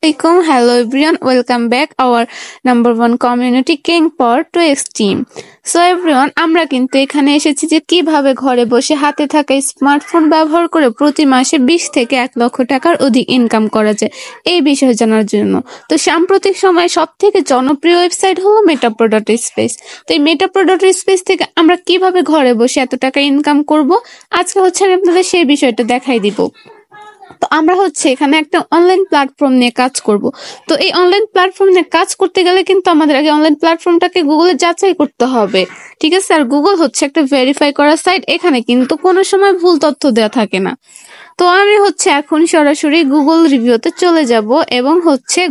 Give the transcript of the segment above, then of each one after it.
Assalamualaikum. Hello everyone, welcome back our number one community King Power 2x team. So everyone, আমরা কিন্তু এখানে এসেছি যে কিভাবে ঘরে বসে হাতে থাকা স্মার্টফোন ব্যবহার করে প্রতি মাসে 20 থেকে 1 লক্ষ টাকার অধিক ইনকাম করা যায় এই বিষয়ে জানার জন্য। তো সাম্প্রতিক সময়ে সবথেকে জনপ্রিয় ওয়েবসাইট হলো Metaproduct.space। তো এই Metaproduct.space থেকে আমরা কিভাবে ঘরে বসে এত টাকা ইনকাম করব, আজকে আমি আপনাদের সেই বিষয়টা দেখাই দিব। তো আমরা এখানে একটা অনলাইন প্ল্যাটফর্ম নিয়ে কাজ করব। তো এই অনলাইন প্ল্যাটফর্ম নিয়ে কাজ করতে গেলে কিন্তু আমাদের আগে অনলাইন প্ল্যাটফর্মটাকে গুগলে যাচাই করতে হবে, ঠিক আছে? আর গুগল একটা ভেরিফাই করা সাইট, এখানে কিন্তু কোনো সময় ভুল তথ্য দেওয়া থাকে না। তো আমি এখন সরাসরি গুগল রিভিউতে চলে যাব এবং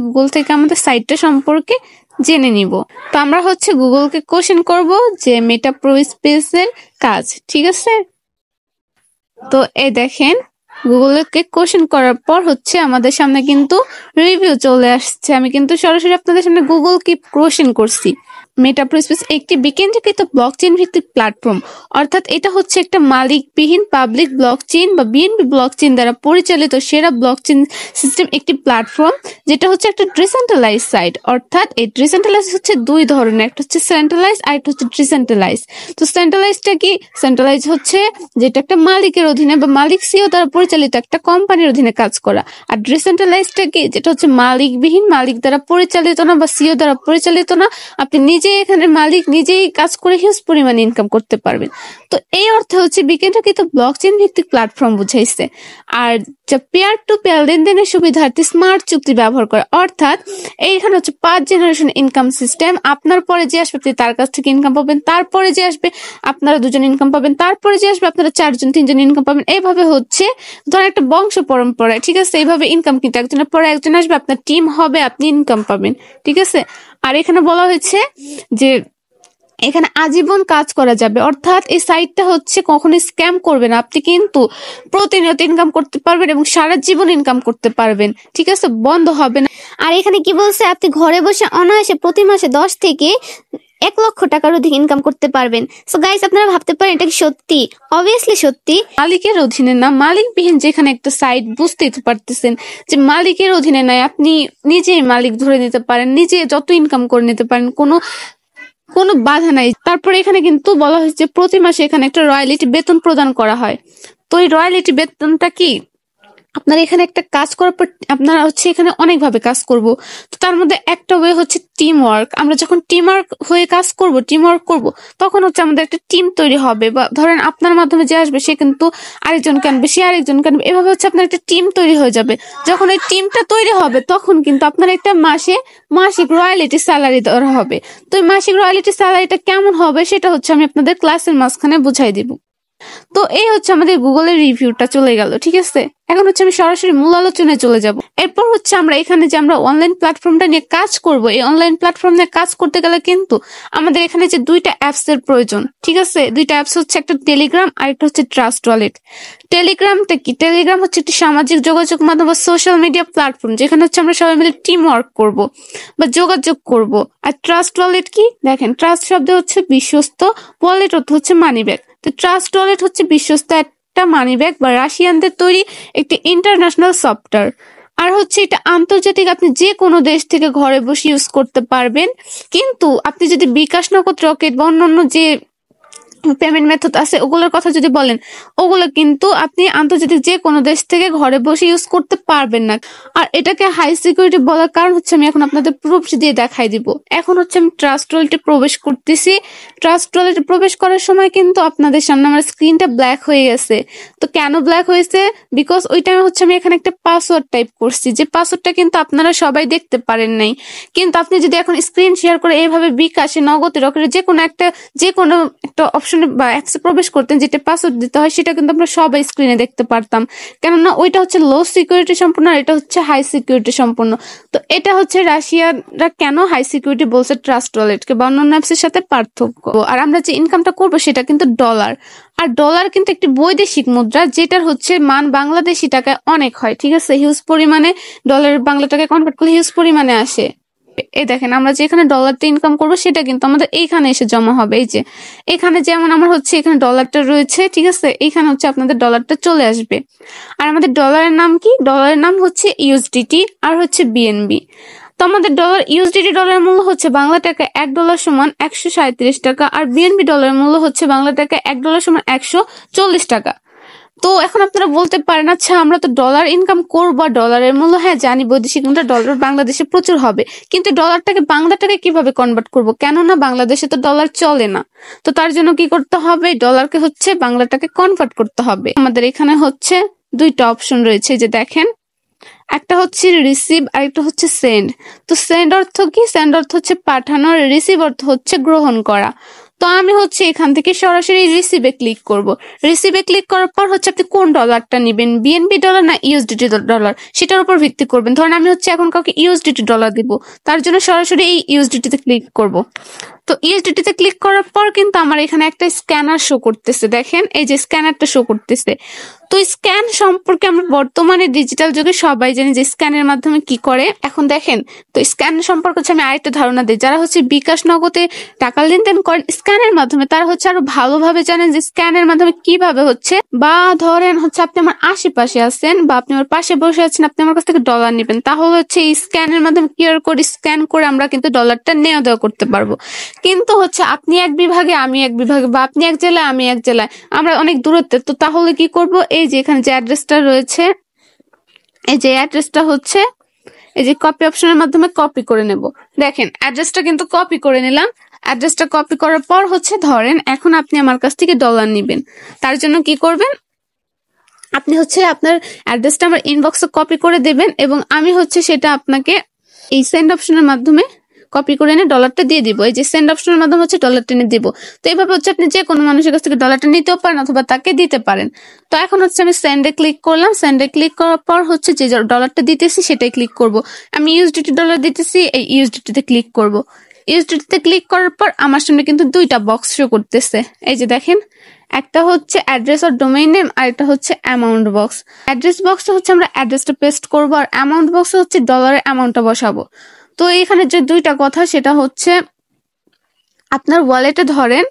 গুগল থেকে আমাদের সাইটটা সম্পর্কে জেনে নিব। তো আমরা গুগলকে কোশ্চেন করব যে Metaproduct.space এর কাজ, ঠিক আছে? তো এই দেখেন, গুগলকে কোশ্চেন করার পর আমাদের সামনে কিন্তু রিভিউ চলে আসছে। আমি কিন্তু সরাসরি আপনাদের সামনে গুগলকে কোশ্চেন করছি। Metaproduct.space একটি বিকেন্দ্রীকৃত ব্লকচেইন ভিত্তিক প্ল্যাটফর্ম, অর্থাৎ এটা একটা মালিকবিহীন পাবলিক ব্লকচেইন বা বিএনবি ব্লকচেইন দ্বারা পরিচালিত সেরা ব্লকচেইন সিস্টেম একটি প্ল্যাটফর্ম, যেটা একটা ডিসেন্ট্রালাইজ সাইট। অর্থাৎ এই ডিসেন্ট্রালাইজ দুই ধরনের, একটা সেন্ট্রালাইজ আর একটা ডিসেন্ট্রালাইজ। তো সেন্ট্রালাইজটা কি? সেন্ট্রালাইজ যেটা একটা মালিকের অধীনে বা মালিক সিও দ্বারা পরিচালিত একটা কোম্পানির অধীনে কাজ করা। আর ডিসেন্ট্রালাইজটা কি? যেটা মালিকবিহীন, মালিক দ্বারা পরিচালিত না বা সিও দ্বারা পরিচালিত না, আপনি নিজে এখানে মালিক, নিজেই কাজ করে হিউজ পরিমাণে ইনকাম করতে পারবেন। তো এই অর্থে বিকেন্দ্রীকৃত ব্লকচেইন ভিত্তিক প্ল্যাটফর্ম বুঝাইছে। আর যা পেয়ার টু পেয়ার লেনদেনের সুবিধার্থে স্মার্ট চুক্তি ব্যবহার করে, অর্থাৎ এইখানে 5 জেনারেশন ইনকাম সিস্টেম। আপনার পরে যে আসবে আপনি তার কাছ থেকে ইনকাম পাবেন, তারপরে যে আসবে আপনারা 2জন ইনকাম পাবেন, তারপরে যে আসবে আপনারা 4জন 3জন ইনকাম পাবেন। এইভাবে ধর একটা বংশ পরম্পরায়, ঠিক আছে? এইভাবে ইনকাম কিন্তু একজনের পরে একজন আসবে, আপনার টিম হবে, আপনি ইনকাম পাবেন, ঠিক আছে? আর এখানে বলা হয়েছে যে এখানে আজীবন কাজ করা যাবে, অর্থাৎ এই সাইটটা কখনো স্ক্যাম করবে না। আপনি কিন্তু প্রতিনিয়ত ইনকাম করতে পারবেন এবং সারা জীবন ইনকাম করতে পারবেন, ঠিক আছে? বন্ধ হবে না। আর এখানে কি বলছে, আপনি ঘরে বসে অনায়াসে প্রতি মাসে 10 থেকে 1 লক্ষ টাকার অধিক ইনকাম করতে পারবেন। সো গাইস, আপনারা ভাবতে পারেন এটা কি সত্যি? অবভিয়াসলি সত্যি। মালিকের অধীনে না, মালিকবিহীন যেখানে একটা সাইট, বুঝতেই তো পারতেছেন যে মালিকের অধীনে নাই, আপনি নিজেই মালিক ধরে নিতে পারেন, নিজে যত ইনকাম করে নিতে পারেন, কোনো বাধা নাই। তারপরে এখানে কিন্তু বলা হয়েছে প্রতি মাসে এখানে একটা রয়্যালিটি বেতন প্রদান করা হয়। তো এই রয়্যালিটি বেতনটা কি? আপনার এখানে একটা কাজ করার পর আপনারা এখানে অনেকভাবে কাজ করব। তো তার মধ্যে একটা ওয়ে টিম ওয়ার্ক। আমরা যখন টিম ওয়ার্ক হয়ে কাজ করব, টিম ওয়ার্ক করব, তখন আমাদের একটা টিম তৈরি হবে। বা ধরেন আপনার মাধ্যমে যে আসবে সে কিন্তু আরেকজনকে আনবে, সে আরেকজনকে আনবে, এভাবে আপনার একটা টিম তৈরি হয়ে যাবে। যখন ওই টিমটা তৈরি হবে তখন কিন্তু আপনার একটা মাসিক রয়্যালিটি স্যালারি দেওয়া হবে। তো এই মাসিক রয়্যালিটি স্যালারিটা কেমন হবে সেটা আমি আপনাদের ক্লাসের মাঝখানে বুঝাই দিব। তো এই আমাদের গুগলের রিভিউটা চলে গেল, ঠিক আছে? এখন আমি সরাসরি মূল আলোচনায় চলে যাব। এরপর আমরা এখানে যে আমরা অনলাইন প্ল্যাটফর্মটা নিয়ে কাজ করব, এই অনলাইন প্ল্যাটফর্ম নিয়ে কাজ করতে গেলে কিন্তু আমাদের এখানে যে 2টা অ্যাপস এর প্রয়োজন, ঠিক আছে? 2টা অ্যাপস একটা টেলিগ্রাম আর একটা ট্রাস্ট ওয়ালেট। টেলিগ্রামটা কি? টেলিগ্রাম একটি সামাজিক যোগাযোগ মাধ্যম বা সোশ্যাল মিডিয়া প্ল্যাটফর্ম, যেখানে আমরা সবাই মিলে টিম ওয়ার্ক করব বা যোগাযোগ করব। আর ট্রাস্ট ওয়ালেট কি? দেখেন, ট্রাস্ট শব্দ বিশ্বস্ত, ওয়ালেট অর্থ মানি ব্যাগ। তো ট্রাস্ট ওয়ালেট বিশ্বস্ত একটা মানি ব্যাগ বা রাশিয়ানদের তৈরি একটি ইন্টারন্যাশনাল সফটওয়্যার। আর এটা আন্তর্জাতিক, আপনি যে কোনো দেশ থেকে ঘরে বসে ইউজ করতে পারবেন। কিন্তু আপনি যদি বিকাশ, নগদ, রকেট বা অন্যান্য যে পেমেন্ট মেথড আছে ওগুলোর কথা যদি বলেন, ওগুলো কিন্তু আপনি আন্তর্জাতিক যে কোনো দেশ থেকে ঘরে বসে ইউজ করতে পারবেন না। আর এটাকে হাই সিকিউরিটি বলার কারণ আমি এখন আপনাদের প্রুফ দিয়ে দেখাই দিব। এখন আমি ট্রাস্ট ওয়ালেটে প্রবেশ করতেছি। ট্রাস্ট ওয়ালেটে প্রবেশ করার সময় কিন্তু আপনাদের সামনে আমার স্ক্রিনটা ব্ল্যাক হয়ে গেছে। তো কেন ব্ল্যাক হয়েছে? বিকজ ওই টাইমে আমি এখানে একটা পাসওয়ার্ড টাইপ করছি, যে পাসওয়ার্ডটা কিন্তু আপনারা সবাই দেখতে পারেন নাই। কিন্তু আপনি যদি এখন স্ক্রিন শেয়ার করে এইভাবে বিকাশে, নগদে, রকেটে যে কোনো একটা অপশন বা অ্যাপসে প্রবেশ করতেন, যেটা পাসওয়ার্ড দিতে হয়, সেটা কিন্তু আমরা সবাই স্ক্রিনে দেখতে পারতাম। কেননা ওইটা লো সিকিউরিটি সম্পূর্ণ আর এটা হাই সিকিউরিটি সম্পূর্ণ। তো এটা রাশিয়ারা কেন হাই সিকিউরিটি বলছে ট্রাস্ট ওয়ালেটকে বা অন্যান্য অ্যাপসের সাথে পার্থক্য। আর আমরা যে ইনকামটা করবো সেটা কিন্তু ডলার। আর ডলার কিন্তু একটি বৈদেশিক মুদ্রা, যেটার মান বাংলাদেশি টাকায় অনেক হয়, ঠিক আছে? হিউজ পরিমাণে ডলার বাংলা টাকায় কনভার্ট করলে হিউজ পরিমাণে আসে। এই দেখেন আমরা যে এখানে ডলারটা ইনকাম করবো সেটা কিন্তু আমাদের এইখানে এসে জমা হবে। এই যে এখানে যেমন আমার হচ্ছে এখানে ডলারটা রয়েছে, ঠিক আছে, এইখানে হচ্ছে আপনাদের ডলারটা চলে আসবে। আর আমাদের ডলারের নাম কি? ডলারের নাম হচ্ছে ইউএসডিটি আর হচ্ছে বিএনবি। তো আমাদের ইউএসডিটি ডলারের মূল্য হচ্ছে বাংলা টাকা $1 সমান 137 টাকা, আর বিএনবি ডলারের মূল্য হচ্ছে বাংলা টাকা $1 সমান 140 টাকা। তো এখন আপনারা বলতে পারেন, আচ্ছা আমরা তো ডলার ইনকাম করবো, ডলারের মূল্য হ্যাঁ জানি বৈদেশিক মুদ্রা ডলার বাংলাদেশে প্রচুর হবে, কিন্তু ডলারটাকে বাংলা টাকায় কিভাবে কনভার্ট করবো? কেননা বাংলাদেশে তো ডলার চলে না। তো তার জন্য কি করতে হবে? ডলারকে হচ্ছে বাংলা টাকায় কনভার্ট করতে হবে। আমাদের এখানে হচ্ছে দুইটা অপশন রয়েছে, যে দেখেন একটা হচ্ছে রিসিভ আর একটা হচ্ছে সেন্ড। তো সেন্ড অর্থ কি? সেন্ড অর্থ হচ্ছে পাঠানো, রিসিভ অর্থ হচ্ছে গ্রহণ করা। তো আমি হচ্ছে এখান থেকে সরাসরি রিসিভে ক্লিক করব। রিসিভে ক্লিক করার পর হচ্ছে আপনি কোন ডলারটা নেবেন, বিএনবি ডলার না ইউএসডিটি ডলার, সেটার উপর ভিত্তি করবেন। ধরেন আমি হচ্ছে এখন কাউকে ইউএসডিটি ডলার দিব, তার জন্য সরাসরি এই ইউএসডিটি তে ক্লিক করব। তো ইউএসডিটি তে ক্লিক করার পর কিন্তু আমার এখানে একটা স্ক্যানার শো করতেছে, দেখেন এই যে স্ক্যানারটা শো করতেছে। তো স্ক্যান সম্পর্কে আমরা বর্তমানে ডিজিটাল যুগে সবাই জানি যে স্ক্যানের মাধ্যমে কি করে। এখন দেখেন, তো স্ক্যান সম্পর্কে হচ্ছে আমি আরেকটা ধারণা দিই। যারা হচ্ছে বিকাশ নগদে টাকা লেনদেন করেন স্ক্যানের মাধ্যমে, তারা হচ্ছে আরো ভালোভাবে জানেন যে স্ক্যানের মাধ্যমে কিভাবে হচ্ছে, বা ধরেন হচ্ছে আপনি আমার আশেপাশে আছেন বা আপনি আমার পাশে বসে আছেন, আপনি আমার কাছ থেকে ডলার নেবেন, তাহলে হচ্ছে এই স্ক্যানের মাধ্যমে কিউআর কোড স্ক্যান করে আমরা কিন্তু ডলারটা নেওয়া দেওয়া করতে পারবো। কিন্তু হচ্ছে আপনি এক বিভাগে আমি এক বিভাগে, বা আপনি এক জেলায় আমি এক জেলায়, আমরা অনেক দূরত্বে, তো তাহলে কি করব? এই যে এখানে যে অ্যাড্রেসটা রয়েছে, এই যে অ্যাড্রেসটা হচ্ছে এই যে কপি অপশনের মাধ্যমে কপি করে নেব। দেখেন অ্যাড্রেসটা কিন্তু কপি করে নিলাম। অ্যাড্রেসটা কপি করার পর হচ্ছে ধরেন এখন আপনি আমার কাছ থেকে ডলার নেবেন, তার জন্য কি করবেন? আপনি হচ্ছে আপনার অ্যাড্রেসটা আমার ইনবক্সে কপি করে দেবেন, এবং আমি হচ্ছে সেটা আপনাকে এই সেন্ড অপশনের মাধ্যমে কপি করে এনে ডলারটা দিয়ে দিব। এই যে সেন্ড অপশনের মাধ্যমে হচ্ছে ডলারটা এনে দিব। তো এইভাবে হচ্ছে আপনি যে কোনো মানুষের কাছ থেকে ডলারটা নিতেও পারেন অথবা তাকে দিতে পারেন। তো এখন হচ্ছে আমি সেন্ডে ক্লিক করলাম। সেন্ডে ক্লিক করার পর হচ্ছে যে ডলারটা দিতেছি সেটাই ক্লিক করব। আমি ইউএসডিটি ডলার দিতেছি, এই ইউএসডিটি তে ক্লিক করব। ইউএসডিটি তে ক্লিক করার পর আমার সামনে কিন্তু দুইটা বক্স শো করতেছে। এই যে দেখেন, একটা হচ্ছে অ্যাড্রেস আর ডোমেইন নেম, আর একটা হচ্ছে অ্যামাউন্ট বক্স। অ্যাড্রেস বক্সটা হচ্ছে আমরা অ্যাড্রেসটা পেস্ট করবো, আর অ্যামাউন্ট বক্সে হচ্ছে ডলারের অ্যামাউন্টটা বসাবো। তো এখানে যে দুইটা কথা, সেটা হচ্ছে আপনার ওয়ালেটে ধরেন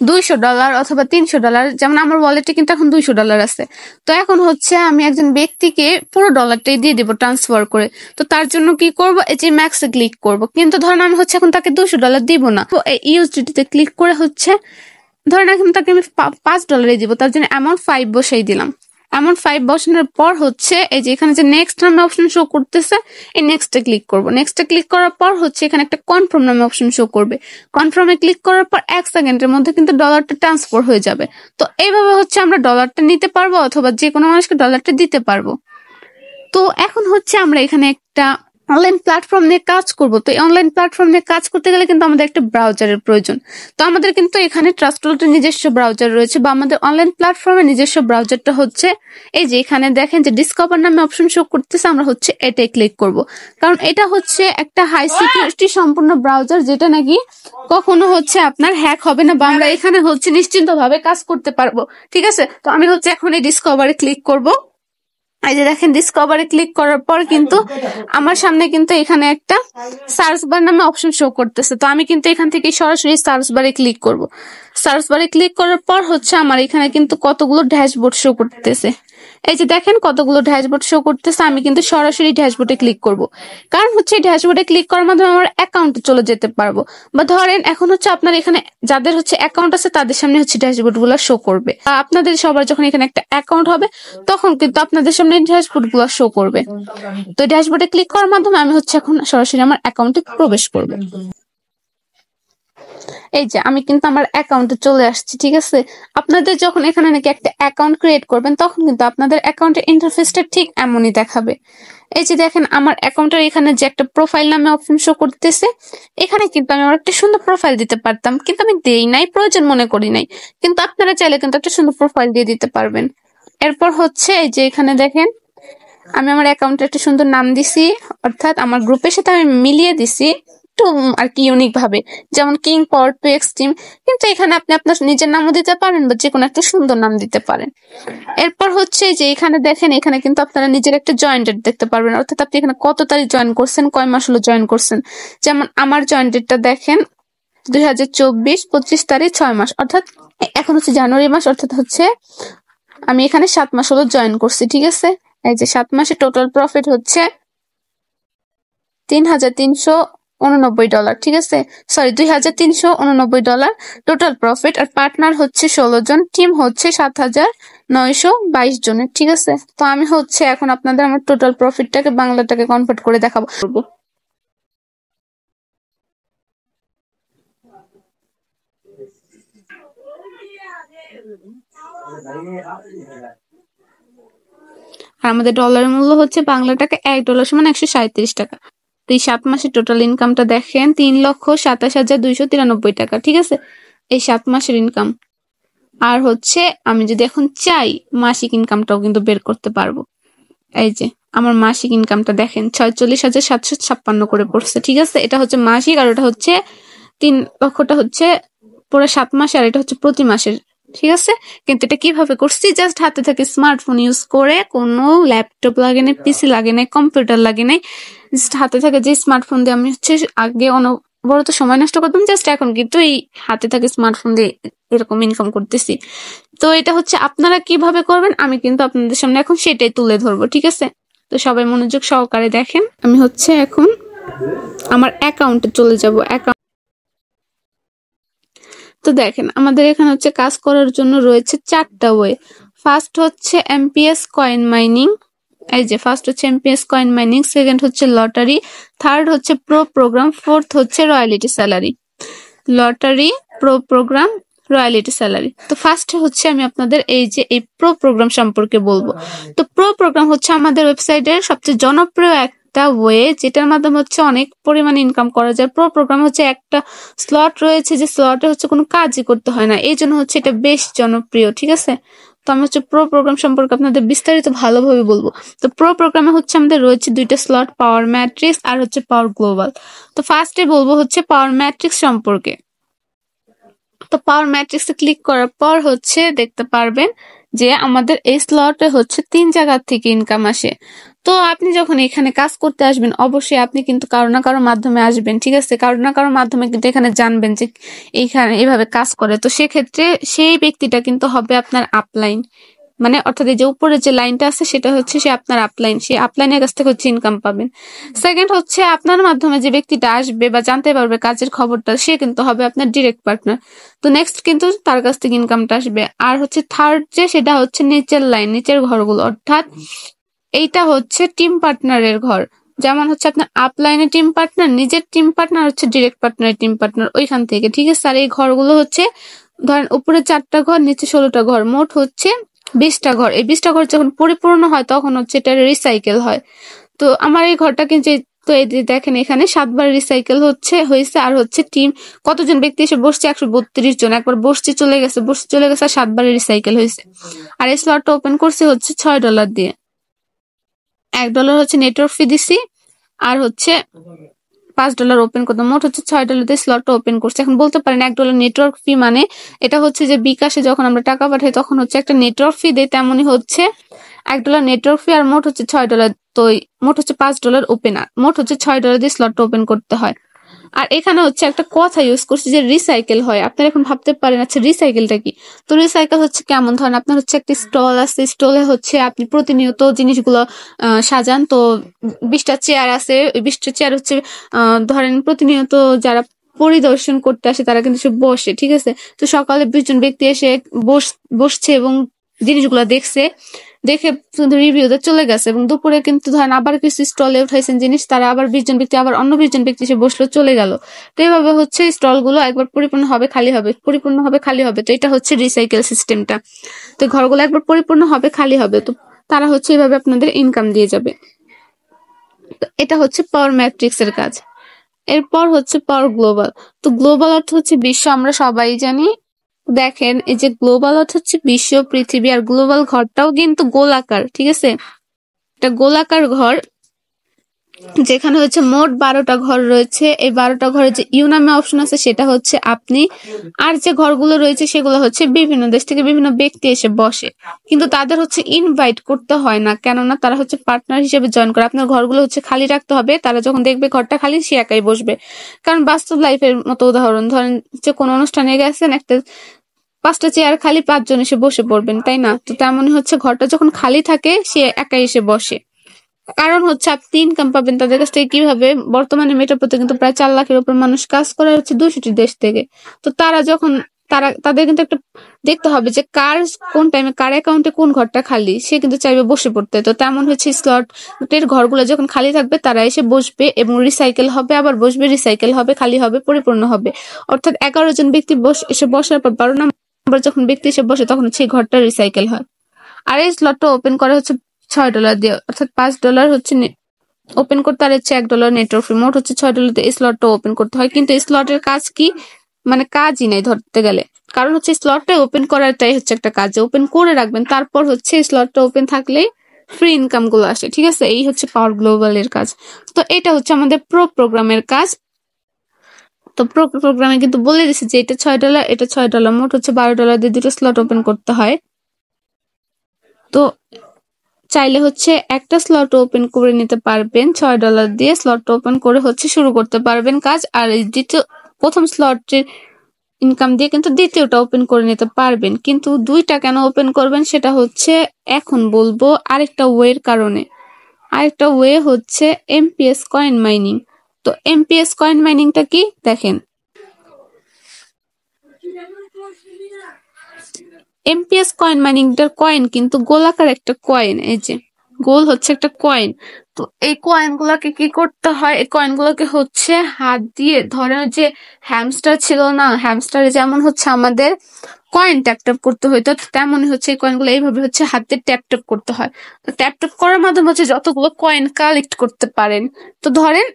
$200 অথবা $300, যেমন আমার ওয়ালেটে কিন্তু এখন $200 আছে। তো এখন হচ্ছে আমি একজন ব্যক্তিকে পুরো ডলারটাই দিয়ে দিব ট্রান্সফার করে। তো তার জন্য কি করব? এই যে ম্যাক্সে ক্লিক করব। কিন্তু ধরেন আমি হচ্ছে এখন তাকে $200 দিব না, তো এই ইউএসডিটি তে ক্লিক করে হচ্ছে ধরেন এখন তাকে আমি $5 দিব, তার জন্য অ্যামাউন্ট 5 বসাই দিলাম। অ্যামাউন্ট 5 বসানোর পর হচ্ছে এই যে এখানে যে নেক্সট নামে অপশন শো করতেছে, এই নেক্সটে ক্লিক করব। নেক্সটে ক্লিক করার পর হচ্ছে এখানে একটা কনফার্ম নামে অপশন শো করবে। কনফার্মে ক্লিক করার পর 1 সেকেন্ডের মধ্যে কিন্তু ডলারটা ট্রান্সফার হয়ে যাবে। তো এইভাবে হচ্ছে আমরা ডলারটা নিতে পারবো অথবা যে কোনো মানুষকে ডলারটা দিতে পারবো। তো এখন হচ্ছে আমরা এখানে একটা অনলাইন প্ল্যাটফর্ম নিয়ে কাজ করব। তো এই অনলাইন প্ল্যাটফর্ম নিয়ে কাজ করতে গেলে কিন্তু আমাদের একটা ব্রাউজারের প্রয়োজন। তো আমাদের কিন্তু এখানে ট্রাস্টওয়ালেটের নিজস্ব ব্রাউজার রয়েছে, বা আমাদের অনলাইন প্ল্যাটফর্মের নিজস্ব ব্রাউজারটা হচ্ছে এই যে এখানে দেখেন যে ডিসকভার নামে অপশন শো করতেছে, আমরা হচ্ছে এটাই ক্লিক করব। কারণ এটা হচ্ছে একটা হাই সিকিউরিটি সম্পূর্ণ ব্রাউজার, যেটা নাকি কখনো হচ্ছে আপনার হ্যাক হবে না, বা আমরা এখানে হচ্ছে নিশ্চিন্ত ভাবে কাজ করতে পারবো। ঠিক আছে, তো আমি হচ্ছে এখন এই ডিসকভারে ক্লিক করব। এই যে দেখেন ডিসকভারে ক্লিক করার পর কিন্তু আমার সামনে কিন্তু এখানে একটা সার্চ বার নামে অপশন শো করতেছে। তো আমি কিন্তু এখান থেকে সরাসরি সার্চ বারে ক্লিক করব। সার্চ বারে ক্লিক করার পর হচ্ছে আমার এখানে কিন্তু কতগুলো ড্যাশবোর্ড শো করতেছে। এই যে দেখেন কতগুলো ড্যাশবোর্ড শো করতেছে, আমি কিন্তু সরাসরি ড্যাশবোর্ডে ক্লিক করব। কারণ হচ্ছে ড্যাশবোর্ডে ক্লিক করার মাধ্যমে আমার অ্যাকাউন্টে চলে যেতে পারবো। বা ধরেন এখন হচ্ছে আপনার এখানে যাদের হচ্ছে অ্যাকাউন্ট আছে তাদের সামনে হচ্ছে ড্যাশবোর্ড গুলো শো করবে। আপনাদের সবার যখন এখানে একটা অ্যাকাউন্ট হবে তখন কিন্তু আপনাদের সামনে ড্যাশবোর্ড গুলো শো করবে। তো ড্যাশবোর্ডে ক্লিক করার মাধ্যমে আমি হচ্ছে এখন সরাসরি আমার অ্যাকাউন্টে প্রবেশ করব। এই যে আমি কিন্তু আমার অ্যাকাউন্টে চলে আসছি। ঠিক আছে, আপনাদের যখন এখানে নাকি একটা অ্যাকাউন্ট ক্রিয়েট করবেন তখন কিন্তু আপনাদের অ্যাকাউন্টের ইন্টারফেসটা ঠিক এমনই দেখাবে। এই যে দেখেন আমার অ্যাকাউন্টের এখানে যে একটা প্রোফাইল নামে অপশন শো করতেছে, এখানে কিন্তু আমি আমার একটা সুন্দর প্রোফাইল দিতে পারতাম, কিন্তু আমি দেই নাই, প্রয়োজন মনে করি নাই। কিন্তু আপনারা চাইলে কিন্তু একটা সুন্দর প্রোফাইল দিয়ে দিতে পারবেন। এরপর হচ্ছে এই যে এখানে দেখেন আমি আমার অ্যাকাউন্টে একটা সুন্দর নাম দিছি, অর্থাৎ আমার গ্রুপের সাথে আমি মিলিয়ে দিছি, একটু একটু আর কি ইউনিক ভাবে, যেমন কিং পাওয়ার 2 এক্সট্রিম, কিন্তু এখানে আপনি আপনার নিজের নামও দিতে পারেন বা যে কোনো একটা সুন্দর নাম দিতে পারেন। এরপর হচ্ছে যে এখানে দেখেন, এখানে কিন্তু আপনারা নিজের একটা জয়েন ডেট দেখতে পারবেন, অর্থাৎ আপনি এখানে কত তারিখ জয়েন করছেন, কয় মাস হলো জয়েন করছেন। যেমন আমার জয়েন ডেটটা দেখেন 2024 25 তারিখ 6 মাস, অর্থাৎ এখন হচ্ছে জানুয়ারি মাস, অর্থাৎ হচ্ছে আমি এখানে 7 মাস হলো জয়েন করছি। ঠিক আছে, এই যে 7 মাসে টোটাল প্রফিট হচ্ছে $3,389। ঠিক আছে, সরি $2,389 টোটাল প্রফিট। আর পার্টনার হচ্ছে 16 জন, টিম হচ্ছে 7,922 জনের। ঠিক আছে, তো আমি হচ্ছে এখন আপনাদের আমার টোটাল প্রফিটটাকে বাংলাটাকে কনভার্ট করে দেখাবো। আর আমাদের ডলারের মূল্য হচ্ছে বাংলা টাকা $1 সমান 137 টাকা। তো এই 7 মাসের টোটাল ইনকামটা দেখেন 3,27,293 টাকা। ঠিক আছে, এই 7 মাসের ইনকাম। আর হচ্ছে আমি যদি এখন চাই মাসিক ইনকামটাও কিন্তু বের করতে পারবো। এই যে আমার মাসিক ইনকামটা দেখেন 46,756 করে পড়ছে। ঠিক আছে, এটা হচ্ছে মাসিক, আর ওটা হচ্ছে 3 লক্ষটা হচ্ছে পুরো 7 মাসে, আর এটা হচ্ছে প্রতি মাসের। ঠিক আছে, কিন্তু এটা কিভাবে করছি, জাস্ট হাতে থেকে স্মার্টফোন ইউজ করে, কোনো ল্যাপটপ লাগে নাই, পিসি লাগে নাই, কম্পিউটার লাগে নাই, জাস্ট হাতে থেকে যে স্মার্টফোন দিয়ে আমি হচ্ছে আগে অনবরত সময় নষ্ট করতাম, জাস্ট এখন কিন্তু এই হাতে থেকে স্মার্টফোন দিয়ে এরকম ইনকাম করতেছি। তো এটা হচ্ছে আপনারা কিভাবে করবেন আমি কিন্তু আপনাদের সামনে এখন সেটাই তুলে ধরবো। ঠিক আছে, তো সবাই মনোযোগ সহকারে দেখেন। আমি হচ্ছে এখন আমার অ্যাকাউন্টে চলে যাব। তো দেখেন আমাদের এখানে হচ্ছে কাজ করার জন্য রয়েছে 4টা ওয়ে। ফার্স্ট হচ্ছে এমপিএস কয়েন মাইনিং, এই যে ফার্স্ট হচ্ছে এমপিএস কয়েন মাইনিং, সেকেন্ড হচ্ছে লটারি, থার্ড হচ্ছে প্রো প্রোগ্রাম, ফোর্থ হচ্ছে royalty salary. Lottery, pro program, royalty salary. তো ফার্স্টে হচ্ছে আমি আপনাদের এই যে এই প্রো প্রোগ্রাম সম্পর্কে বলবো। তো প্রো প্রোগ্রাম হচ্ছে আমাদের ওয়েবসাইটের সবচেয়ে জনপ্রিয় একটা ওয়ে, যেটার মাধ্যমে হচ্ছে অনেক পরিমাণে ইনকাম করা যায়। প্রো প্রোগ্রাম হচ্ছে একটা স্লট রয়েছে, যে স্লটে হচ্ছে কোনো কাজই করতে হয় না, এই জন্য হচ্ছে এটা বেশ জনপ্রিয়। ঠিক আছে, তো আমি হচ্ছে প্রো প্রোগ্রাম সম্পর্কে আপনাদের বিস্তারিত ভালোভাবে বলবো। তো প্রো প্রোগ্রামে হচ্ছে আমাদের রয়েছে 2টা স্লট, পাওয়ার ম্যাট্রিক্স আর হচ্ছে পাওয়ার গ্লোবাল। তো ফার্স্টে বলবো হচ্ছে পাওয়ার ম্যাট্রিক্স সম্পর্কে। তো পাওয়ার ম্যাট্রিক্সে ক্লিক করার পর হচ্ছে দেখতে পারবেন যে আমাদের এই স্লটে হচ্ছে 3 জায়গা থেকে ইনকাম আসে। তো আপনি যখন এখানে কাজ করতে আসবেন, অবশ্যই আপনি কিন্তু কারো না কারো মাধ্যমে আসবেন। ঠিক আছে, কারো না কারো মাধ্যমে কিন্তু এখানে জানবেন যে এইখানে এইভাবে কাজ করে। তো সেক্ষেত্রে সেই ব্যক্তিটা কিন্তু হবে আপনার আপলাইন, মানে অর্থাৎ এই যে উপরে যে লাইনটা আছে সেটা হচ্ছে সে আপনার আপলাইন, সেই আপলাইনের কাছ থেকে হচ্ছে ইনকাম পাবেন। সেকেন্ড হচ্ছে আপনার মাধ্যমে যে ব্যক্তিটা আসবে বা জানতে পারবে কাজের খবরটা, সে কিন্তু হবে আপনার ডিরেক্ট পার্টনার। তো নেক্সট কিন্তু তার কাছ থেকে ইনকামটা আসবে। আর হচ্ছে থার্ড যে সেটা হচ্ছে নিচের লাইন, নিচের ঘরগুলো, অর্থাৎ এইটা হচ্ছে টিম পার্টনারের ঘর। যেমন হচ্ছে আপনার আপলাইনে টিম পার্টনার, নিজের টিম পার্টনার হচ্ছে ডিরেক্ট পার্টনারের টিম পার্টনার, ওইখান থেকে। ঠিক আছে, আর এই ঘরগুলো হচ্ছে ধরেন উপরে 4টা ঘর, নিচে 16টা ঘর, মোট হচ্ছে 20টা ঘর। এই 20টা ঘর যখন পরিপূর্ণ হয় তখন হচ্ছে এটা রিসাইকেল হয়। তো আমার এই ঘরটা কিন্তু তো এই যে দেখেন এখানে 7বার রিসাইকেল হয়েছে। আর হচ্ছে টিম কতজন ব্যক্তি এসে বসছে, 132 জন। একবার বসছে চলে গেছে, আর 7বার রিসাইকেল হয়েছে। আর এই স্লটটা ওপেন করছে হচ্ছে $6 দিয়ে। $1 হচ্ছে নেটওয়ার্ক ফি দিছি, আর হচ্ছে $5 ওপেন করতে, মোট হচ্ছে $6 দিয়ে স্লটটা ওপেন করছে। এখন বলতে পারেন $1 নেটওয়ার্ক ফি মানে এটা হচ্ছে যে বিকাশে যখন আমরা টাকা পাঠাই তখন হচ্ছে একটা নেটওয়ার্ক ফি দেয়, তেমনই হচ্ছে $1 নেটওয়ার্ক ফি, আর মোট হচ্ছে $6। তো মোট হচ্ছে $5 ওপেনার, মোট হচ্ছে $6 দিয়ে স্লটটা ওপেন করতে হয়। আর এখানে হচ্ছে একটা কথা ইউজ করছি যে রিসাইকেল হয়। আপনারা এখন ভাবতে পারেন আচ্ছা রিসাইকেলটা কি। তো রিসাইকেল হচ্ছে কেমন, ধরেন আপনার হচ্ছে একটা স্টল আছে, স্টলে হচ্ছে আপনি প্রতিনিয়ত জিনিসগুলো সাজান। তো 20টা চেয়ার আছে, 20টা চেয়ার হচ্ছে ধরেন প্রতিনিয়ত যারা পরিদর্শন করতে আসে তারা কিন্তু সব বসে। ঠিক আছে, তো সকালে 20 জন ব্যক্তি এসে বসছে এবং জিনিসগুলো দেখে রিভিউতে চলে গেছে, এবং দুপুরে কিন্তু ধরেন আবার কিছু স্টলে উঠাইছেন জিনিস, তারা আবার 20 জন ব্যক্তি আবার অন্য 20 জন ব্যক্তি এসে বসলো, চলে গেল। তো এইভাবে হচ্ছে স্টল গুলো একবার পরিপূর্ণ হবে খালি হবে, পরিপূর্ণ হবে খালি হবে। তো এটা হচ্ছে রিসাইকেল সিস্টেমটা। তো ঘরগুলো একবার পরিপূর্ণ হবে খালি হবে, তো তারা হচ্ছে এইভাবে আপনাদের ইনকাম দিয়ে যাবে। তো এটা হচ্ছে পাওয়ার ম্যাট্রিক্স এর কাজ। এরপর হচ্ছে পাওয়ার গ্লোবাল। তো গ্লোবাল অর্থ হচ্ছে বিশ্ব, আমরা সবাই জানি। দেখেন এই যে গ্লোবাল অর্থ হচ্ছে বিশ্ব, পৃথিবী, আর গ্লোবাল ঘরটাও কিন্তু গোলাকার। ঠিক আছে, এটা গোলাকার ঘর। যেখানে হচ্ছে মোট 12টা ঘর রয়েছে। এই 12টা ঘরে যে ইউ নামে অপশন আছে সেটা হচ্ছে আপনি, আর যে ঘরগুলো রয়েছে সেগুলো হচ্ছে বিভিন্ন দেশ থেকে বিভিন্ন ব্যক্তি এসে বসে, কিন্তু তাদের হচ্ছে ইনভাইট করতে হয় না, কেননা তারা হচ্ছে পার্টনার হিসেবে জয়েন করে। আপনার ঘরগুলো হচ্ছে খালি রাখতে হবে, তারা যখন দেখবে ঘরটা খালি সে একাই বসবে। কারণ বাস্তব লাইফের মতো উদাহরণ ধরেন যে কোনো অনুষ্ঠানে গেছেন, একটা 5টা চেয়ার খালি, 5জন এসে বসে পড়বেন, তাই না? তো তেমনই হচ্ছে ঘরটা যখন খালি থাকে সে একাই এসে বসে। কারণ হচ্ছে আপনি ইনকাম পাবেন তাদের কাছ থেকে কিভাবে? বর্তমানে মেটাপোতে কিন্তু প্রায় 4 লাখের উপর মানুষ কাজ করে হচ্ছে 200টি দেশ থেকে। তো তারা যখন তাদের কিন্তু একটা দেখতে হবে যে কার কোন টাইমে কার অ্যাকাউন্টে কোন ঘরটা খালি, সে কিন্তু চাইবে বসে পড়তে। তো তেমন হচ্ছে স্লটের ঘরগুলো যখন খালি থাকবে তারা এসে বসবে এবং রিসাইকেল হবে, আবার বসবে, রিসাইকেল হবে, খালি হবে, পরিপূর্ণ হবে। অর্থাৎ 11 জন ব্যক্তি এসে বসার পর 12 নম্বর যখন ব্যক্তি এসে বসে তখন হচ্ছে এই ঘরটা রিসাইকেল হয়। আর এই স্লটটা ওপেন করে হচ্ছে $6 দিয়ে, অর্থাৎ $5 হচ্ছে ওপেন করতে, আর হচ্ছে $1 নেটওয়ার্ক ফি, মোট হচ্ছে $6 দিয়ে এই স্লটটা ওপেন করতে হয়। কিন্তু এই স্লটের কাজ কি? মানে কাজই নাই ধরতে গেলে, কারণ হচ্ছে স্লটটা ওপেন করাটাই হচ্ছে একটা কাজ, ওপেন করে রাখবেন, তারপর হচ্ছে স্লটটা ওপেন থাকলেই ফ্রি ইনকাম গুলো আসে। ঠিক আছে, এই হচ্ছে পাওয়ার গ্লোবাল এর কাজ। তো এটা হচ্ছে আমাদের প্রো প্রোগ্রামের কাজ। তো প্রো প্রোগ্রামে কিন্তু বলে দিছে যে এটা $6, এটা $6, মোট হচ্ছে $12 দিয়ে দুটো স্লট ওপেন করতে হয়। তো চাইলে হচ্ছে একটা স্লট ওপেন করে নিতে পারবেন, $6 দিয়ে স্লট ওপেন করে হচ্ছে শুরু করতে পারবেন কাজ। আর এই প্রথম স্লটের ইনকাম দিয়ে কিন্তু দ্বিতীয়টা ওপেন করে নিতে পারবেন। কিন্তু দুইটা কেন ওপেন করবেন সেটা হচ্ছে এখন বলবো আরেকটা ওয়ের কারণে। আরেকটা ওয়ে হচ্ছে এমপিএস কয়েন মাইনিং। তো এমপিএস কয়েন মাইনিংটা কি দেখেন, এমপিএস কয়েন মাইনিংটার কয়েন কিন্তু গোলাকার একটা কয়েন, এই যে গোল হচ্ছে একটা কয়েন। তো এই কয়েন গুলাকে কি করতে হয়? এই কয়েন গুলোকে হচ্ছে হাত দিয়ে, ধরেন যে হ্যামস্টার ছিল না, হ্যামস্টারে যেমন হচ্ছে আমাদের কয়েন ট্যাপ ট্যাপ করতে হইতো, তেমনই হচ্ছে এই কয়েন গুলো এইভাবে হচ্ছে হাতে ট্যাপ ট্যাপ করতে হয়। তো ট্যাপ ট্যাপ করার মাধ্যমে হচ্ছে যতগুলো কয়েন কালেক্ট করতে পারেন। তো ধরেন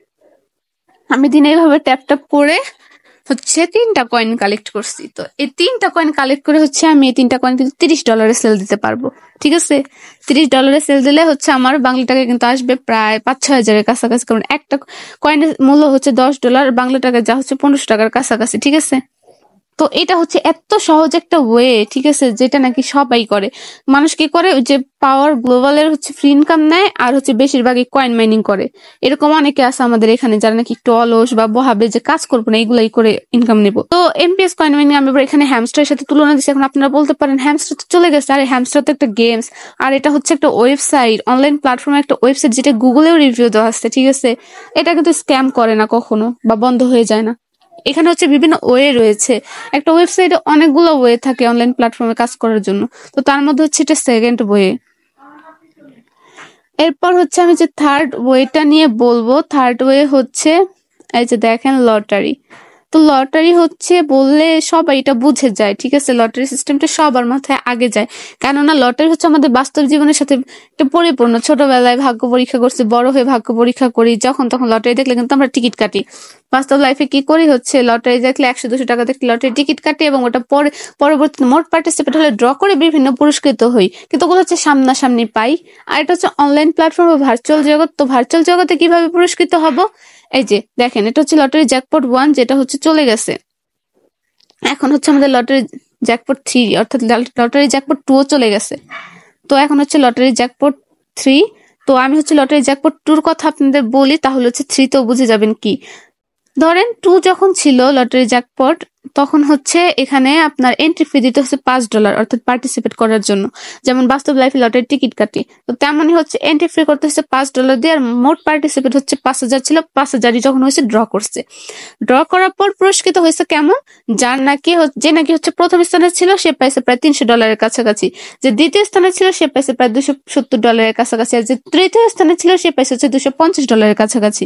আমি দিনে এইভাবে ট্যাপ ট্যাপ করে হচ্ছে 3টা কয়েন কালেক্ট করছি। তো এই 3টা কয়েন কালেক্ট করে হচ্ছে আমি এই 3টা কয়েন কিন্তু $30 সেল দিতে পারবো। ঠিক আছে, $30 সেল দিলে হচ্ছে আমার বাংলা টাকা কিন্তু আসবে প্রায় 5-6 হাজারের কাছাকাছি, কারণ একটা কয়েনের মূল্য হচ্ছে $10, বাংলা টাকা যা হচ্ছে 1500 টাকার কাছাকাছি। ঠিক আছে, তো এটা হচ্ছে এত সহজ একটা ওয়ে, ঠিক আছে, যেটা নাকি সবাই করে। মানুষ কি করে, ওই যে পাওয়ার গ্লোবালের হচ্ছে ফ্রি ইনকাম নেয় আর হচ্ছে বেশিরভাগই কয়েন মাইনিং করে। এরকম অনেকে আছে আমাদের এখানে যারা নাকি একটু অলস বা বহাবে যে কাজ করবো না, এইগুলাই করে ইনকাম নেবো। তো এমপিএস কয়েন মাইনিং আমি এখানে হ্যামস্টারের সাথে তুলনা দিচ্ছি। এখন আপনারা বলতে পারেন হ্যামস্টার তো চলে গেছে, আরে হ্যামস্টার তো একটা গেমস, আর এটা হচ্ছে একটা ওয়েবসাইট, অনলাইন প্ল্যাটফর্মে একটা ওয়েবসাইট, যেটা গুগলেও রিভিউ দেওয়া আছে। ঠিক আছে, এটা কিন্তু স্ক্যাম করে না কখনো বা বন্ধ হয়ে যায় না। এখানে হচ্ছে বিভিন্ন ওয়ে রয়েছে, একটা ওয়েবসাইটে অনেকগুলো ওয়ে থাকে অনলাইন প্ল্যাটফর্মে কাজ করার জন্য। তো তার মধ্যে হচ্ছে এটা সেকেন্ড ওয়ে। এরপর হচ্ছে আমি যে থার্ড ওয়েটা নিয়ে বলবো, থার্ড ওয়ে হচ্ছে এই যে দেখেন লটারি। তো লটারি হচ্ছে বললে সবাই এটা বুঝে যায়। ঠিক আছে, লটারি সিস্টেমটা সবার মাথায় আগে যায়, কেননা লটারি হচ্ছে আমাদের বাস্তব জীবনের সাথে একটা পরিপূর্ণ। ছোটবেলায় ভাগ্য পরীক্ষা করছি, বড় হয়ে ভাগ্য পরীক্ষা করি, যখন তখন লটারি দেখলে কিন্তু আমরা টিকিট কাটি। বাস্তব লাইফে কি করি হচ্ছে লটারি দেখলে 100-200 টাকা দেখলে লটারি টিকিট কাটি এবং ওটা পরবর্তীতে মোট পার্টিসিপেট হলে ড্র করে বিভিন্ন পুরস্কৃত হই, কিন্তু ওগুলো হচ্ছে সামনাসামনি পাই। আর এটা হচ্ছে অনলাইন প্ল্যাটফর্ম বা ভার্চুয়াল জগৎ। তো ভার্চুয়াল জগতে কিভাবে পুরস্কৃত হব? এই যে দেখেন, এটা হচ্ছে লটারি জ্যাকপট 1, যেটা হচ্ছে চলে গেছে। এখন হচ্ছে আমাদের লটারি জ্যাকপট 3, অর্থাৎ লটারি জ্যাকপট 2 চলে গেছে। তো এখন হচ্ছে লটারি জ্যাকপট 3। তো আমি হচ্ছে লটারি জ্যাকপট 2 কথা আপনাদের বলি, তাহলে হচ্ছে 3 তেও বুঝে যাবেন কি। ধরেন 2 যখন ছিল লটারি জ্যাকপট, তখন হচ্ছে এখানে আপনার এন্ট্রি ফি দিতে হচ্ছে $5, অর্থাৎ পার্টিসিপেট করার জন্য। যেমন বাস্তব লাইফে লটারি টিকিট কাটি, তো তেমনই হচ্ছে এন্ট্রি ফি করতে হচ্ছে $5 দিয়ে, আর মোট পার্টিসিপেট হচ্ছে 5000 ছিল, 5000ই যখন হয়েছে ড্র করছে। ড্র করার পর পুরস্কৃত হয়েছে কেমন? যে নাকি হচ্ছে প্রথম স্থানে ছিল সে পাইছে প্রায় $300 কাছাকাছি, যে দ্বিতীয় স্থানে ছিল সে পাইছে প্রায় $270 কাছাকাছি, আর যে তৃতীয় স্থানে ছিল সে পাইছে হচ্ছে $250 কাছাকাছি।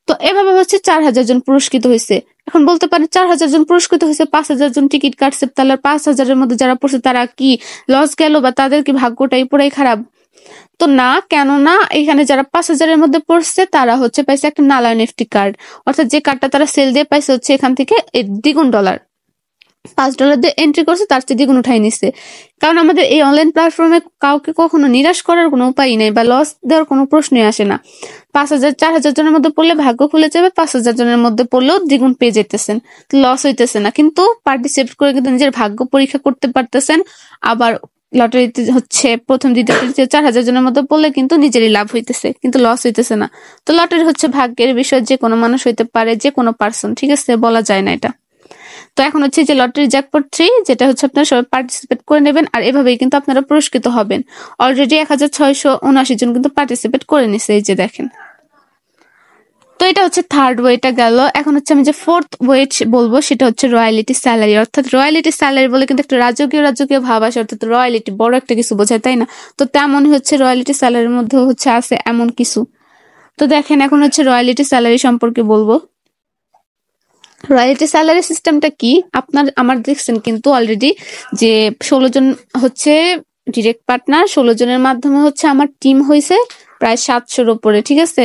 তো এভাবে হচ্ছে 4000 জন পুরস্কৃত হয়েছে। এখন বলতে পারেন 4000 জন পুরস্কৃত হয়েছে, 5000 জন টিকিট কাটছে, তাহলে 5000-এর মধ্যে যারা পড়ছে তারা কি লস গেল বা তাদের কি ভাগ্যটাই পুরাই খারাপ? তো না, কেননা এখানে যারা 5000-এর মধ্যে পড়ছে তারা হচ্ছে পাইছে একটা নালায়ন এফটি কার্ড, অর্থাৎ যে কার্ডটা তারা সেল দিয়ে পাইছে হচ্ছে এখান থেকে দ্বিগুণ ডলার। $5 দিয়ে এন্ট্রি করছে, তার চেয়ে দ্বিগুণ উঠাই নিচ্ছে। কারণ আমাদের এই অনলাইন প্ল্যাটফর্মে কাউকে কখনো নিরাশ করার কোনো উপায় নেই বা লস দেওয়ার কোনো প্রশ্নই আসে না। 5,000 4,000 জনের মধ্যে পড়লে ভাগ্য খুলে যাবে, 5,000 জনের মধ্যে পড়লেও দ্বিগুণ পেয়ে যেতেছেন, লস হইতেছে না, কিন্তু পার্টিসিপেট করে কিন্তু নিজের ভাগ্য পরীক্ষা করতে পারতেছেন। আবার লটারিতে হচ্ছে প্রথম দ্বিতীয় তৃতীয় 4,000 জনের মধ্যে পড়লে কিন্তু নিজেরই লাভ হইতেছে, কিন্তু লস হইতেছে না। তো লটারি হচ্ছে ভাগ্যের বিষয়, যে কোনো মানুষ হইতে পারে, যে কোনো পার্সন, ঠিক আছে, বলা যায় না এটা। তো এখন হচ্ছে যে লটারি জ্যাকপট 3, যেটা হচ্ছে আপনারা সবাই পার্টিসিপেট করে নেবেন, আর এভাবেই কিন্তু আপনারা পুরস্কৃত হবেন। অলরেডি 1,679 জন কিন্তু পার্টিসিপেট করে নিছে, এই যে দেখেন। তো এটা হচ্ছে থার্ড ওয়েটা গেল। এখন হচ্ছে আমি যে ফোর্থ ওয়েট বলবো, সেটা হচ্ছে রয়্যালিটি স্যালারি। অর্থাৎ রয়্যালিটি স্যালারি বলে কিন্তু একটা রাজকীয় ভাব আসে, অর্থাৎ রয়্যালিটি বড় একটা কিছু বোঝায়, তাই না? তো তেমনই হচ্ছে রয়্যালিটি স্যালারির মধ্যে হচ্ছে আছে এমন কিছু। তো দেখেন, এখন হচ্ছে রয়্যালিটি স্যালারি সম্পর্কে বলবো। রয়্যালিটি স্যালারি সিস্টেমটা কি, আমার দেখছেন কিন্তু অলরেডি যে 16 জন হচ্ছে ডিরেক্ট পার্টনার, 16 জনের মাধ্যমে হচ্ছে আমার টিম হয়েছে প্রায় 700-র উপরে, ঠিক আছে।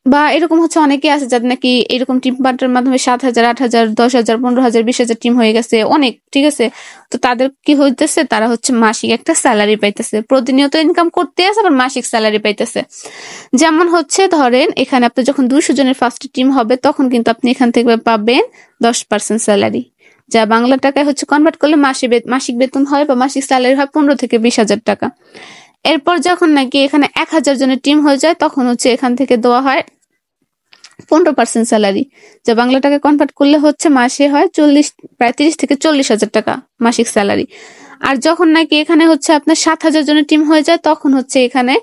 বা এরকম হচ্ছে অনেকে আছে যাদের নাকি এরকম টিম পার্টনার মাধ্যমে 7,000, 8,000, 10,000, 15,000, 20,000 টিম হয়ে গেছে, অনেক, ঠিক আছে। তো তাদের কি হইতেছে, তারা হচ্ছে মাসিক একটা স্যালারি পাইতেছে, প্রতিনিয়ত ইনকাম করতে আছে, আবার মাসিক স্যালারি পাইতেছে। যেমন হচ্ছে ধরেন এখানে আপনার যখন 200 জনের ফার্স্ট টিম হবে, তখন কিন্তু আপনি এখান থেকে পাবেন 10% স্যালারি, যা বাংলা টাকায় হচ্ছে কনভার্ট করলে মাসিক বেতন হয় বা মাসিক স্যালারি হয় 15 থেকে 20,000 টাকা। এরপর যখন নাকি এখানে 1,000 জনের টিম হয়ে যায়, তখন হচ্ছে এখান থেকে দেওয়া হয় 15% স্যালারি, যা বাংলা টাকায় কনভার্ট করলে হচ্ছে মাসে হয় প্রায় 30 থেকে 40,000 টাকা মাসিক স্যালারি। আর যখন নাকি এখানে হচ্ছে আপনার 7,000 জনের টিম হয়ে যায়, তখন হচ্ছে এখানে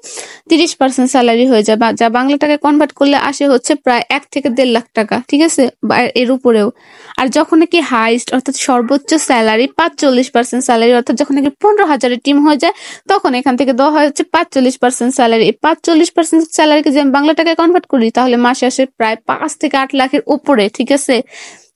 30% স্যালারি হয়ে যায়, যা বাংলা টাকায় কনভার্ট করলে আসে হচ্ছে প্রায় 1 থেকে 1.5 লাখ টাকা, ঠিক আছে, বা এর উপরেও। আর যখন নাকি হাইস্ট অর্থাৎ সর্বোচ্চ স্যালারি 45% স্যালারি, অর্থাৎ যখন নাকি 15,000-এর টিম হয়ে যায়, তখন এখান থেকে দেওয়া হয় হচ্ছে 45% স্যালারি। এই 45% স্যালারিকে যদি আমি বাংলা টাকায় কনভার্ট করি, তাহলে মাসে আসে প্রায় 5 থেকে 8 লাখের উপরে, ঠিক আছে।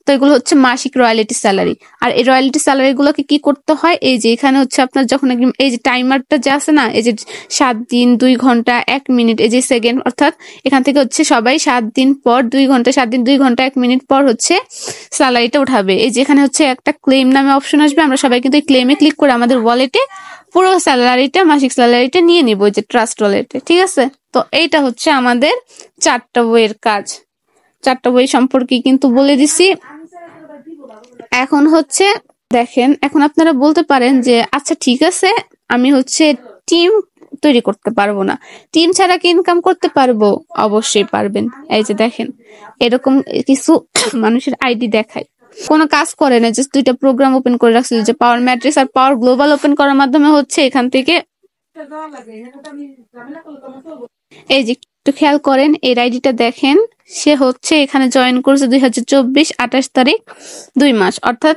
তো এগুলো হচ্ছে মাসিক রয়্যালিটি স্যালারি। আর এই রয়্যালিটি স্যালারি গুলোকে কি করতে হয়, এই যে এখানে হচ্ছে আপনার যখন এই যে টাইমারটা যে আছে না, এই যে 7 দিন 2 ঘন্টা 1 মিনিট, এই যে সেকেন্ড, অর্থাৎ এখান থেকে হচ্ছে সবাই 7 দিন পর 2 ঘন্টা, 7 দিন 2 ঘন্টা 1 মিনিট পর হচ্ছে স্যালারিটা উঠাবে। এই যে এখানে হচ্ছে একটা ক্লেম নামে অপশন আসবে, আমরা সবাই কিন্তু এই ক্লেমে ক্লিক করে আমাদের ওয়ালেটে পুরো স্যালারিটা, মাসিক স্যালারিটা নিয়ে নিব, যে ট্রাস্ট ওয়ালেটে, ঠিক আছে। তো এইটা হচ্ছে আমাদের 4টা বইয়ের কাজ। 4টা বই সম্পর্কে কিন্তু বলে দিছি। এখন হচ্ছে দেখেন, এখন আপনারা বলতে পারেন যে আচ্ছা ঠিক আছে, আমি হচ্ছে টিম তৈরি করতে পারবো না, টিম ছাড়া কি ইনকাম করতে পারবো? অবশ্যই পারবেন। এই যে দেখেন, এরকম কিছু মানুষের আইডি দেখায়, কোনো কাজ করে না, জাস্ট 2টা প্রোগ্রাম ওপেন করে রাখছিল, যে পাওয়ার ম্যাট্রিক্স আর পাওয়ার গ্লোবাল ওপেন করার মাধ্যমে হচ্ছে এখান থেকে, এই যে একটু খেয়াল করেন এর আইডিটা দেখেন, সে হচ্ছে এখানে জয়েন করছে 2024 28 তারিখ 2 মাস, অর্থাৎ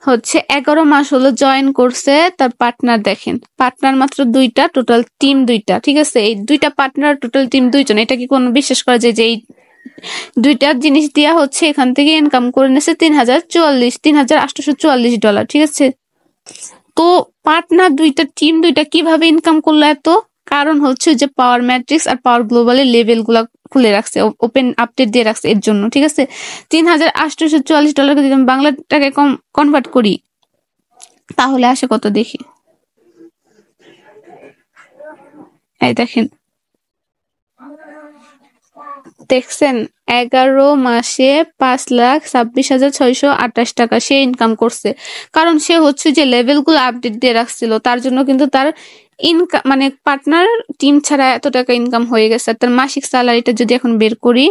হচ্ছে 11 মাস হলো জয়েন করছে। তার পার্টনার দেখেন, পার্টনার মাত্র 2টা, টোটাল টিম 2টা, ঠিক আছে। এই 2টা পার্টনার, টোটাল টিম 2 জন। এটা কি কোনো বিশ্বাস করা যায় যে এই 2টা জিনিস দিয়া হচ্ছে এখান থেকে ইনকাম করে নিয়েছে $3,844, ঠিক আছে। তো পার্টনার 2টা, টিম 2টা কিভাবে ইনকাম করলো এত? কারণ হচ্ছে যে পাওয়ার ম্যাট্রিক্স আর পাওয়ার গ্লোবালের লেভেল গুলা খুলে রাখছে, ওপেন আপডেট দিয়ে রাখছে, এর জন্য, ঠিক আছে। $3,844 যদি আমি বাংলা টাকায় কনভার্ট করি, তাহলে আসে কত দেখি। এই দেখেন, দেখছেন 11 মাসে 5,26,628 টাকা সে ইনকাম করছে। কারণ সে হচ্ছে যে লেভেল গুলো আপডেট দিয়ে রাখছিল, তার জন্য কিন্তু তার ইনকাম মানে পার্টনার টিম ছাড়া এত টাকা ইনকাম হয়ে গেছে। তার মাসিক স্যালারিটা যদি এখন বের করি,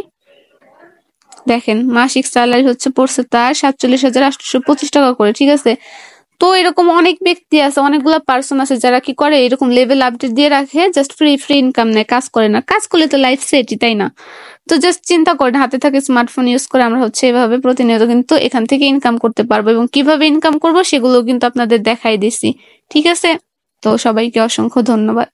দেখেন মাসিক স্যালারি হচ্ছে পড়ছে তার 47,825 টাকা করে, ঠিক আছে। তো এরকম অনেক ব্যক্তি আছে, অনেকগুলা পার্সন আছে যারা কি করে এরকম লেভেল আপডেট দিয়ে রাখে, জাস্ট ফ্রি ইনকাম নেয়, কাজ করে না। কাজ করলে তো লাইফ সেটই, তাই না? তো জাস্ট চিন্তা করেন, হাতে থাকে স্মার্টফোন ইউজ করে আমরা হচ্ছে এভাবে প্রতিনিয়ত কিন্তু এখান থেকে ইনকাম করতে পারবো, এবং কিভাবে ইনকাম করবো সেগুলো কিন্তু আপনাদের দেখাই দিছি, ঠিক আছে। তো সবাইকে অসংখ্য ধন্যবাদ।